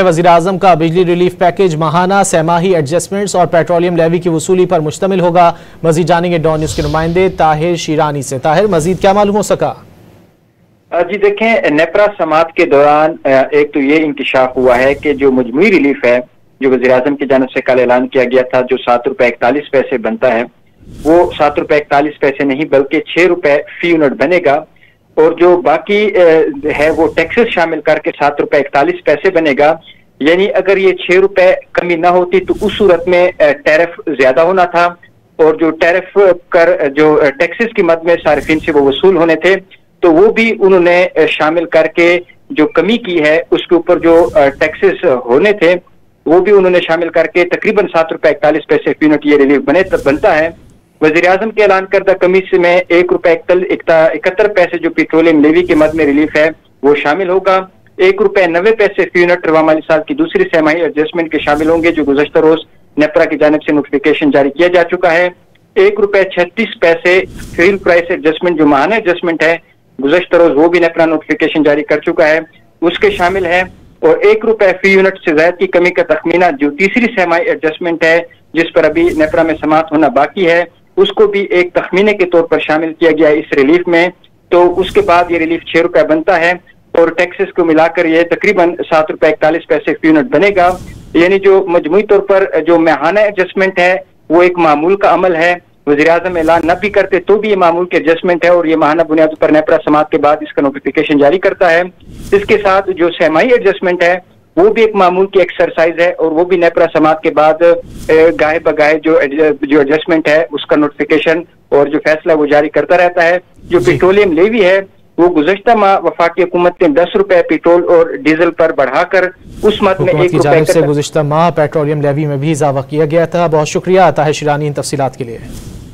वज़ीर-ए-आज़म का बिजली रिलीफ पैकेज माहाना सहमाही एडजस्टमेंट्स और पेट्रोलियम लेवी की वसूली पर मुश्तमिल होगा। मजीद जानेंगे डॉन न्यूज़ के नुमाइंदे ताहिर शीरानी से। ताहिर, मजीद क्या मालूम हो सका? जी देखें, नेपरा समात के दौरान एक तो ये इंकशाफ हुआ है कि जो मजमूई रिलीफ है जो वज़ीर-ए-आज़म की जानिब से कल ऐलान किया गया था, जो ₹7.41 बनता है, वो ₹7.41 नहीं बल्कि ₹6 फी यूनिट बनेगा और जो बाकी है वो टैक्सेस शामिल करके ₹7.41 बनेगा। यानी अगर ये ₹6 कमी ना होती तो उस सूरत में टैरिफ ज्यादा होना था और जो टैरिफ कर जो टैक्सेस की मद में सार्फिन से वो वसूल होने थे तो वो भी उन्होंने शामिल करके जो कमी की है उसके ऊपर जो टैक्सेस होने थे वो भी उन्होंने शामिल करके तकरीबन ₹7.41 फी यूनिट ये रिलीफ बनता है। वज़ीर-ए-आज़म के ऐलान करदा कमी से में ₹1.71 जो पेट्रोलियम लेवी के मद में रिलीफ है वो शामिल होगा। ₹1.90 फी यूनिट रवा माली साल की दूसरी सहमाही एडजस्टमेंट के शामिल होंगे जो गुज़श्ता रोज नेपरा की जानिब से नोटिफिकेशन जारी किया जा चुका है। ₹1.36 फ्यूल प्राइस एडजस्टमेंट जो माहाना एडजस्टमेंट है गुज़श्ता रोज वो भी नेपरा नोटिफिकेशन जारी कर चुका है, उसके शामिल है। और ₹1 फी यूनिट से ज्यादा की कमी का तखमीना जो तीसरी सहमाही एडजस्टमेंट है जिस पर अभी नेपरा में समात होना बाकी है उसको भी एक तखमीने के तौर पर शामिल किया गया है इस रिलीफ में। तो उसके बाद ये रिलीफ ₹6 बनता है और टैक्सेस को मिलाकर ये तकरीबन ₹7.41 फी यूनिट बनेगा। यानी जो मजमूई तौर पर जो माहाना एडजस्टमेंट है वो एक मामूल का अमल है। वज़ीर-ए-आज़म ऐलान न भी करते तो भी ये मामूल की एडजस्टमेंट है और ये माहाना बुनियाद पर नेपरा समात के बाद इसका नोटिफिकेशन जारी करता है। इसके साथ जो सहमाही एडजस्टमेंट है वो भी एक मामूल की एक्सरसाइज है और वो भी नेपरा समात के बाद गाहे बगाहे जो एडजस्टमेंट है उसका नोटिफिकेशन और जो फैसला वो जारी करता रहता है। जो पेट्रोलियम लेवी है वो गुज़श्ता माह वफाकी हुकूमत ने ₹10 पेट्रोल और डीजल पर बढ़ाकर उस मद में ₹1 से गुज़श्ता माह पेट्रोलियम लेवी में भी इजाफा किया गया था। बहुत शुक्रिया ताहिर शीरानी इन तफसीलात के लिए।